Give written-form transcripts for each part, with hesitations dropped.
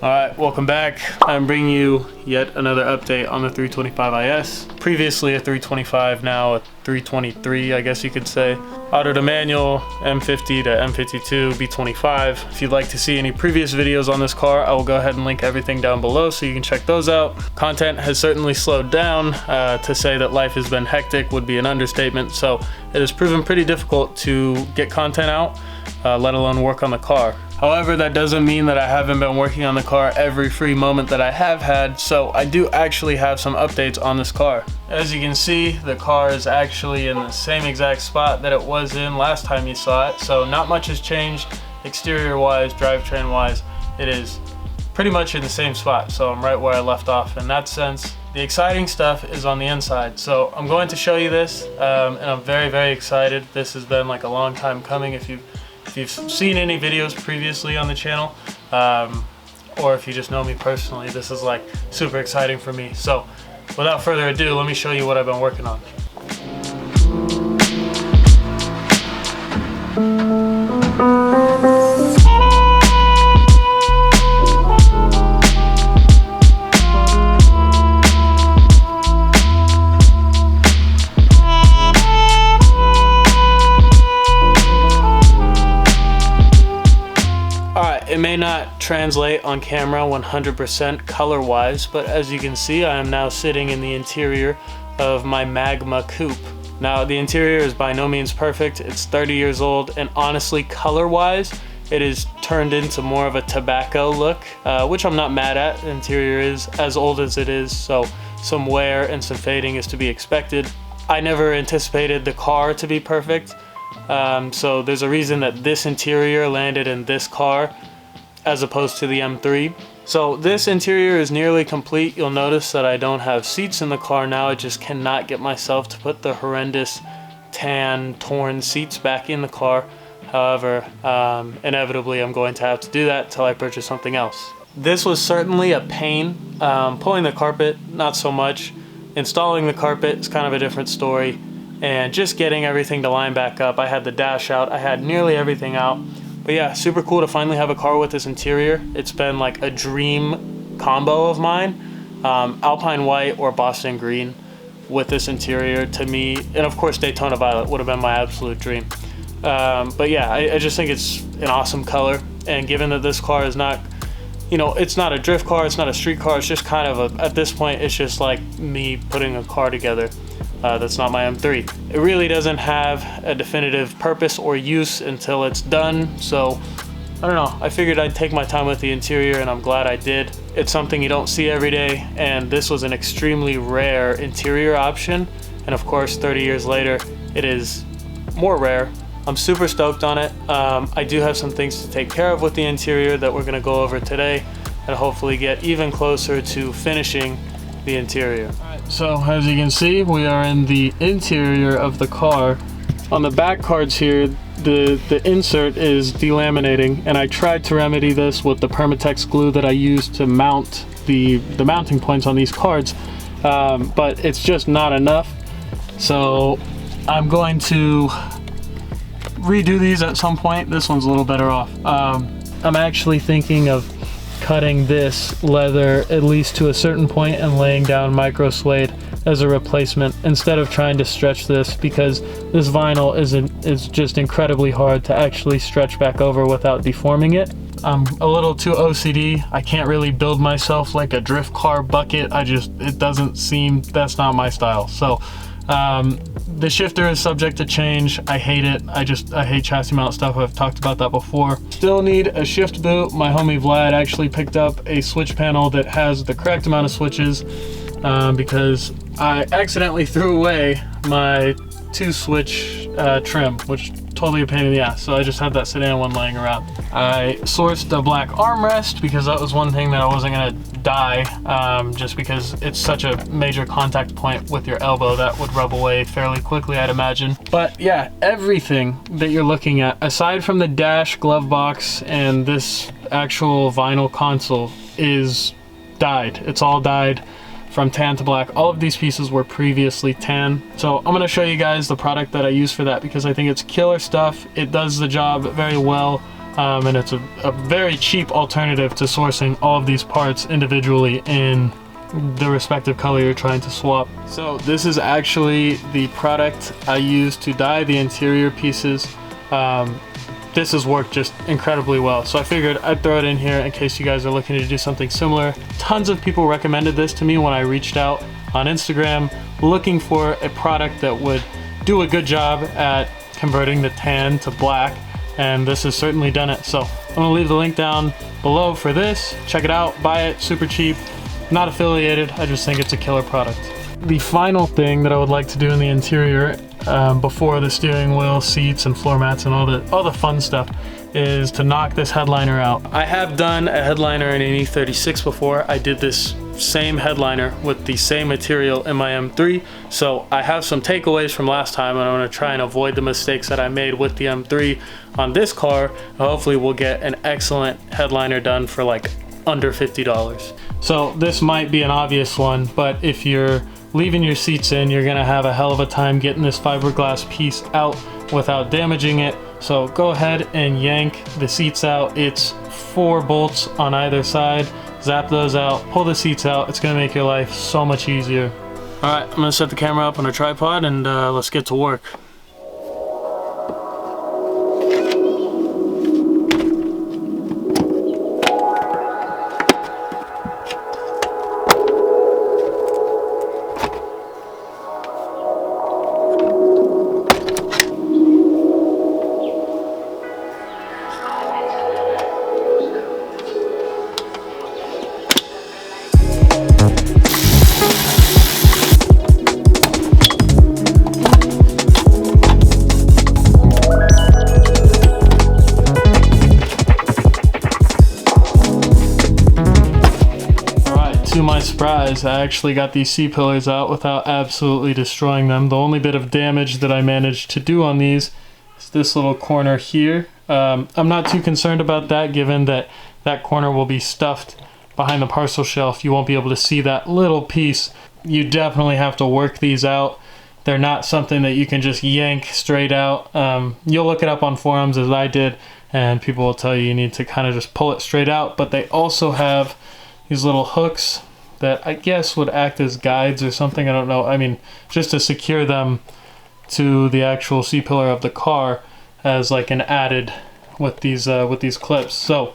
Alright, welcome back. I'm bringing you yet another update on the 325IS. Previously a 325, now a 323, I guess you could say. Auto to manual, M50 to M52, B25. If you'd like to see any previous videos on this car, I will go ahead and link everything down below so you can check those out. Content has certainly slowed down. To say that life has been hectic would be an understatement, so it has proven pretty difficult to get content out, let alone work on the car. However, that doesn't mean that I haven't been working on the car every free moment that I have had, so I do actually have some updates on this car. As you can see, the car is actually in the same exact spot that it was in last time you saw it, so not much has changed exterior-wise, drivetrain-wise. It is pretty much in the same spot, so I'm right where I left off in that sense. The exciting stuff is on the inside, so I'm going to show you this, and I'm very, very excited. This has been like a long time coming. If you've seen any videos previously on the channel, or if you just know me personally, this is like super exciting for me. So without further ado, let me show you what I've been working on. It may not translate on camera 100% color-wise, but as you can see, I am now sitting in the interior of my Magma coupe. Now, the interior is by no means perfect. It's 30 years old, and honestly, color-wise, it is turned into more of a tobacco look, which I'm not mad at. The interior is as old as it is, so some wear and some fading is to be expected. I never anticipated the car to be perfect, so there's a reason that this interior landed in this car as opposed to the M3. So this interior is nearly complete. You'll notice that I don't have seats in the car now. I just cannot get myself to put the horrendous tan, torn seats back in the car. However, inevitably I'm going to have to do that until I purchase something else. This was certainly a pain. Pulling the carpet, not so much. Installing the carpet is kind of a different story. And just getting everything to line back up. I had the dash out. I had nearly everything out. But yeah, super cool to finally have a car with this interior. It's been like a dream combo of mine. Alpine white or Boston green with this interior to me, and of course Daytona violet would have been my absolute dream. But yeah, I just think it's an awesome color. And given that this car is not, you know, it's not a drift car, it's not a street car, it's just kind of at this point, it's just like me putting a car together. That's not my M3. It really doesn't have a definitive purpose or use until it's done, so I don't know. I figured I'd take my time with the interior, and I'm glad I did. It's something you don't see every day, and this was an extremely rare interior option, and of course 30 years later it is more rare. I'm super stoked on it. I do have some things to take care of with the interior that we're going to go over today and hopefully get even closer to finishing the interior. Alright, so as you can see, we are in the interior of the car. On the back cards here, the insert is delaminating, and I tried to remedy this with the Permatex glue that I used to mount the mounting points on these cards, but it's just not enough. So I'm going to redo these at some point. This one's a little better off. I'm actually thinking of cutting this leather at least to a certain point and laying down micro suede as a replacement instead of trying to stretch this, because this vinyl is just incredibly hard to actually stretch back over without deforming it. I'm a little too OCD. I can't really build myself like a drift car bucket. It doesn't seem, that's not my style. So the shifter is subject to change. I hate it. I hate chassis mount stuff. I've talked about that before. Still need a shift boot. My homie Vlad actually picked up a switch panel that has the correct amount of switches, because I accidentally threw away my 2-switch trim, which totally a pain in the ass. So I just had that sedan one laying around. I sourced a black armrest because that was one thing that I wasn't gonna die, just because it's such a major contact point with your elbow that would rub away fairly quickly, I'd imagine. But yeah, everything that you're looking at, aside from the dash, glove box, and this actual vinyl console, is dyed. It's all dyed from tan to black. All of these pieces were previously tan. So I'm gonna show you guys the product that I use for that, because I think it's killer stuff. It does the job very well. and it's a very cheap alternative to sourcing all of these parts individually in the respective color you're trying to swap. So this is actually the product I use to dye the interior pieces. This has worked just incredibly well, so I figured I'd throw it in here in case you guys are looking to do something similar. Tons of people recommended this to me when I reached out on Instagram looking for a product that would do a good job at converting the tan to black, and this has certainly done it. So I'm gonna leave the link down below for this. Check it out, buy it, super cheap, not affiliated, I just think it's a killer product. The final thing that I would like to do in the interior before the steering wheel, seats, and floor mats and all the fun stuff is to knock this headliner out. I have done a headliner in an E36 before. I did this same headliner with the same material in my M3, so I have some takeaways from last time, and I'm going to try and avoid the mistakes that I made with the M3 on this car. Hopefully we'll get an excellent headliner done for like under $50. So this might be an obvious one, but if you're leaving your seats in, you're gonna have a hell of a time getting this fiberglass piece out without damaging it. So go ahead and yank the seats out. It's 4 bolts on either side. Zap those out, pull the seats out. It's gonna make your life so much easier. All right, I'm gonna set the camera up on a tripod and let's get to work. To my surprise, I actually got these C-pillars out without absolutely destroying them. The only bit of damage that I managed to do on these is this little corner here. I'm not too concerned about that, given that that corner will be stuffed behind the parcel shelf. You won't be able to see that little piece. You definitely have to work these out. They're not something that you can just yank straight out. You'll look it up on forums as I did, and people will tell you need to kind of just pull it straight out. But they also have these little hooks that I guess would act as guides or something, I don't know. I mean, just to secure them to the actual C-pillar of the car as like an added with these clips. So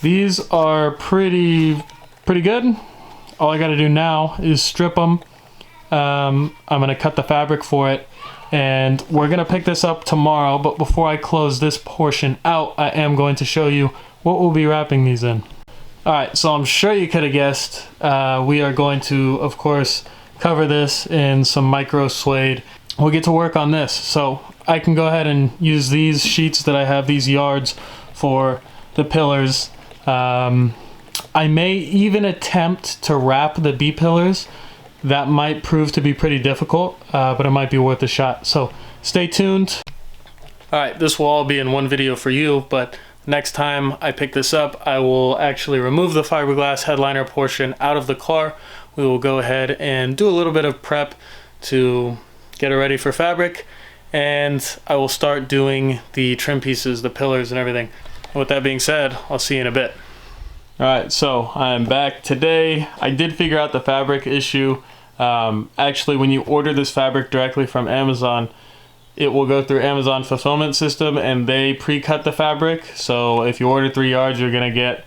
these are pretty good. All I gotta do now is strip them. I'm gonna cut the fabric for it, and we're gonna pick this up tomorrow. But before I close this portion out, I am going to show you what we'll be wrapping these in. Alright, so I'm sure you could have guessed, we are going to, of course, cover this in some micro suede. We'll get to work on this. So I can go ahead and use these sheets that I have, these yards, for the pillars. I may even attempt to wrap the B-pillars. That might prove to be pretty difficult, but it might be worth a shot. So stay tuned. Alright, this will all be in one video for you, but next time I pick this up, I will actually remove the fiberglass headliner portion out of the car. We will go ahead and do a little bit of prep to get it ready for fabric, and I will start doing the trim pieces, the pillars and everything. And with that being said, I'll see you in a bit. Alright, so I'm back today. I did figure out the fabric issue. Actually, when you order this fabric directly from Amazon, it will go through Amazon fulfillment system, and they pre-cut the fabric. So if you order 3 yards, you're gonna get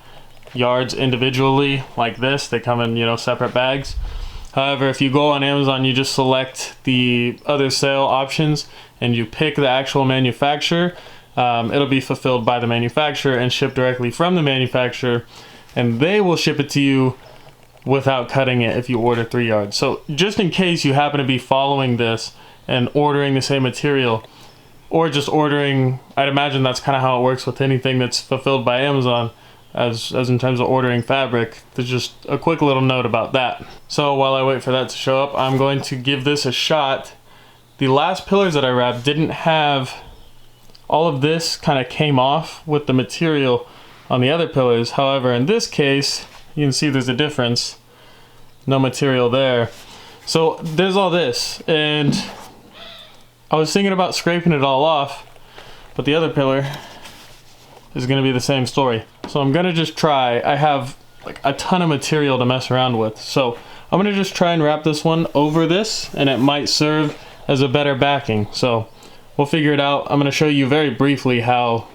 yards individually like this. They come in, you know, separate bags. However, if you go on Amazon, you just select the other sale options and you pick the actual manufacturer. It'll be fulfilled by the manufacturer and shipped directly from the manufacturer, and they will ship it to you without cutting it if you order 3 yards. So just in case you happen to be following this and ordering the same material, or just ordering, I'd imagine that's kind of how it works with anything that's fulfilled by Amazon, as in terms of ordering fabric. There's just a quick little note about that. So while I wait for that to show up, I'm going to give this a shot. The last pillars that I wrapped didn't have, all of this kind of came off with the material on the other pillars. However, in this case, you can see there's a difference. No material there. So there's all this, and I was thinking about scraping it all off, but the other pillar is gonna be the same story. So I'm gonna just try. I have like a ton of material to mess around with. So I'm gonna just try and wrap this one over this, and it might serve as a better backing. So we'll figure it out. I'm gonna show you very briefly how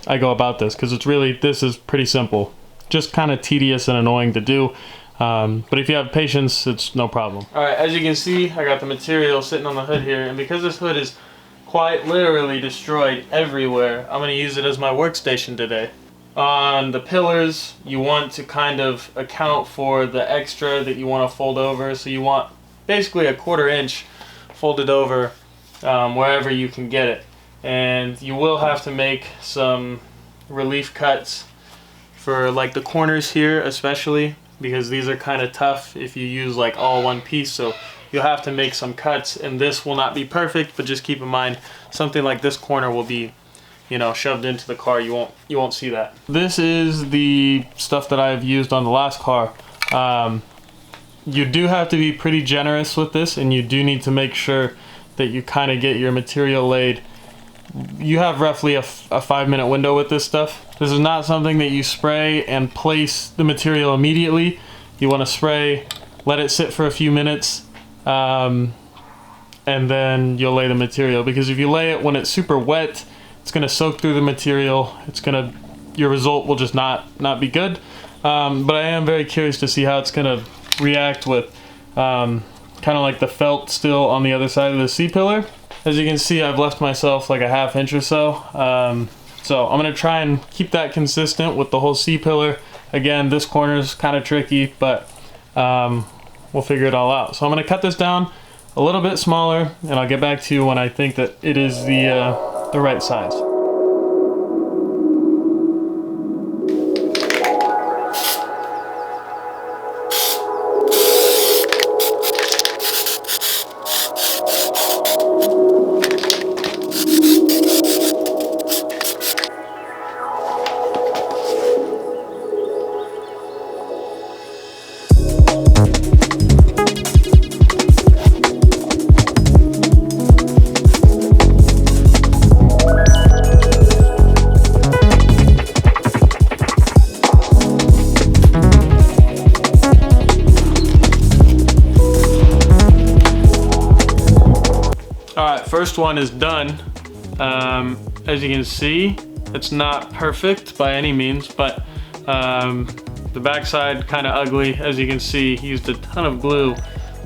I go about this, because this is pretty simple. Just kind of tedious and annoying to do. But if you have patience, it's no problem. All right, as you can see, I got the material sitting on the hood here, and because this hood is quite literally destroyed everywhere, I'm gonna use it as my workstation today. On the pillars, you want to kind of account for the extra that you want to fold over. So you want basically a 1/4 inch folded over wherever you can get it. And you will have to make some relief cuts for like the corners here especially, because these are kind of tough if you use like all one piece. So you'll have to make some cuts, and this will not be perfect, but just keep in mind something like this corner will be, you know, shoved into the car. You won't see that. This is the stuff that I've used on the last car. You do have to be pretty generous with this, and you do need to make sure that you kind of get your material laid. You have roughly a 5-minute window with this stuff. This is not something that you spray and place the material immediately. You want to spray, let it sit for a few minutes, and then you'll lay the material, because if you lay it when it's super wet, it's going to soak through the material. Your result will just not be good. But I am very curious to see how it's going to react with kind of like the felt still on the other side of the C-pillar. As you can see, I've left myself like a 1/2 inch or so. So I'm going to try and keep that consistent with the whole C-pillar. Again, this corner is kind of tricky, but we'll figure it all out. So I'm going to cut this down a little bit smaller, and I'll get back to you when I think that it is the right size. First one is done. As you can see, it's not perfect by any means, but the backside kind of ugly. As you can see, he used a ton of glue.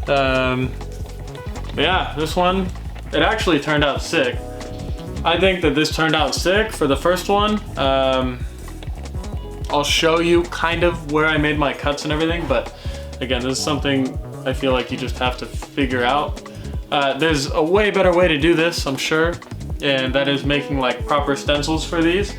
But yeah, this one, it actually turned out sick. I think that this turned out sick for the first one. I'll show you kind of where I made my cuts and everything, but again, this is something I feel like you just have to figure out. There's a way better way to do this, I'm sure, and that is making like proper stencils for these.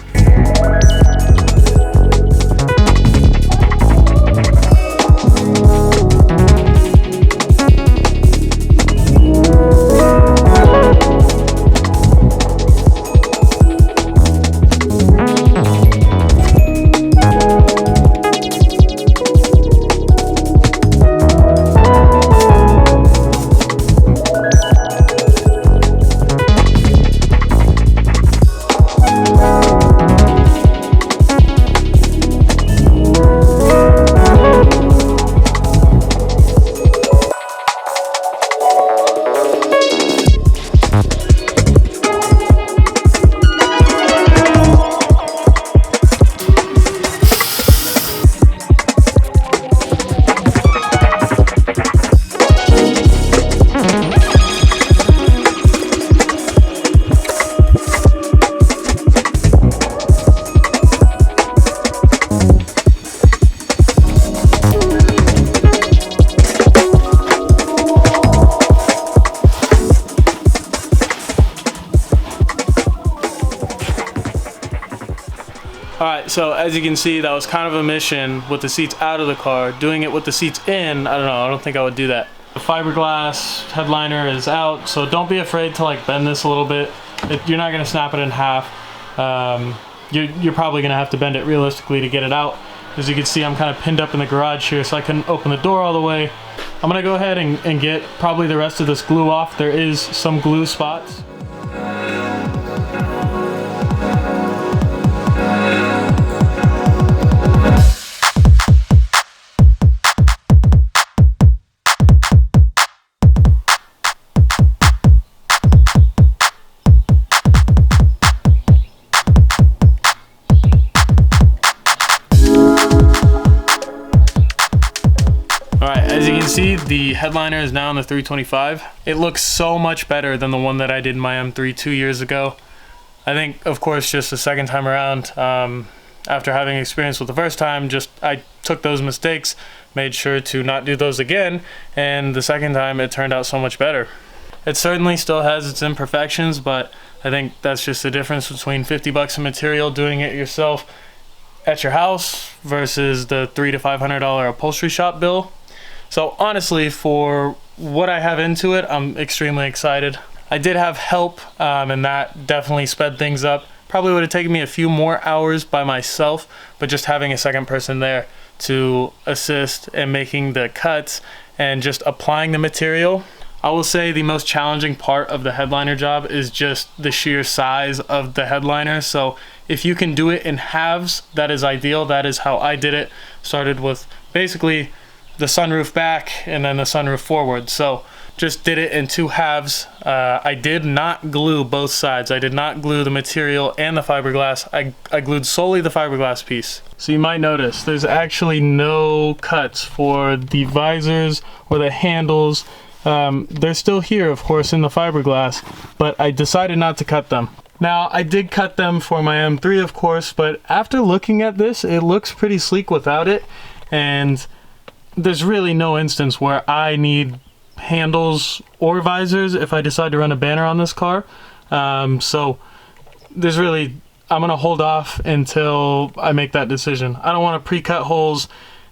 Alright, so as you can see, that was kind of a mission with the seats out of the car. Doing it with the seats in, I don't know, I don't think I would do that. The fiberglass headliner is out, so don't be afraid to like bend this a little bit. You're not going to snap it in half. You're probably going to have to bend it realistically to get it out. As you can see, I'm kind of pinned up in the garage here, so I couldn't open the door all the way. I'm going to go ahead and get probably the rest of this glue off. There is some glue spots. see, the headliner is now in the 325. It looks so much better than the one that I did in my M3 2 years ago. I think, of course, just the second time around, after having experience with the first time, I took those mistakes, made sure to not do those again, and the second time it turned out so much better. It certainly still has its imperfections, but I think that's just the difference between 50 bucks of material doing it yourself at your house versus the $300 to $500 upholstery shop bill. So honestly, for what I have into it, I'm extremely excited. I did have help, and that definitely sped things up. Probably would have taken me a few more hours by myself, but just having a second person there to assist in making the cuts and just applying the material. I will say the most challenging part of the headliner job is just the sheer size of the headliner. So if you can do it in halves, that is ideal. That is how I did it. Started with basically the sunroof back and then the sunroof forward. So just did it in 2 halves. I did not glue both sides. I did not glue the material and the fiberglass. I glued solely the fiberglass piece. So you might notice there's actually no cuts for the visors or the handles. They're still here, of course, in the fiberglass, but I decided not to cut them. Now, I did cut them for my M3, of course, but after looking at this, it looks pretty sleek without it, and there's really no instance where I need handles or visors if I decide to run a banner on this car. So there's really, I'm gonna hold off until I make that decision. I don't want to pre-cut holes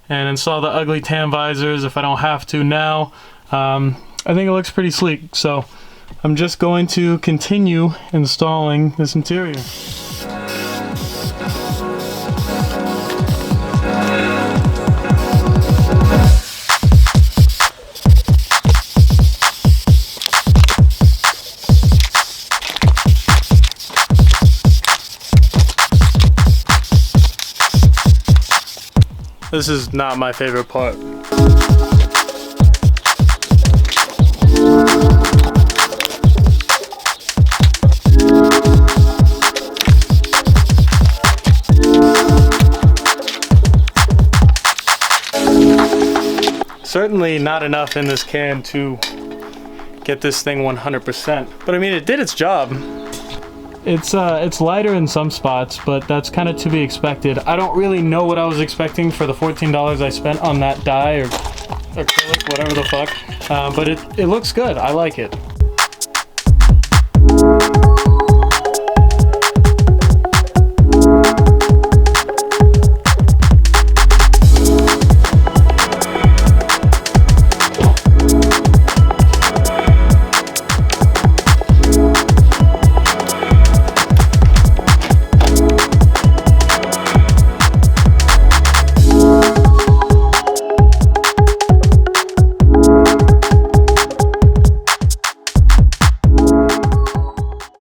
and install the ugly tan visors if I don't have to now. I think it looks pretty sleek, so I'm just going to continue installing this interior. This is not my favorite part. Certainly not enough in this can to get this thing 100%, but I mean, it did its job. It's lighter in some spots, but that's kind of to be expected. I don't really know what I was expecting for the $14 I spent on that dye or acrylic, whatever the fuck, but it looks good. I like it.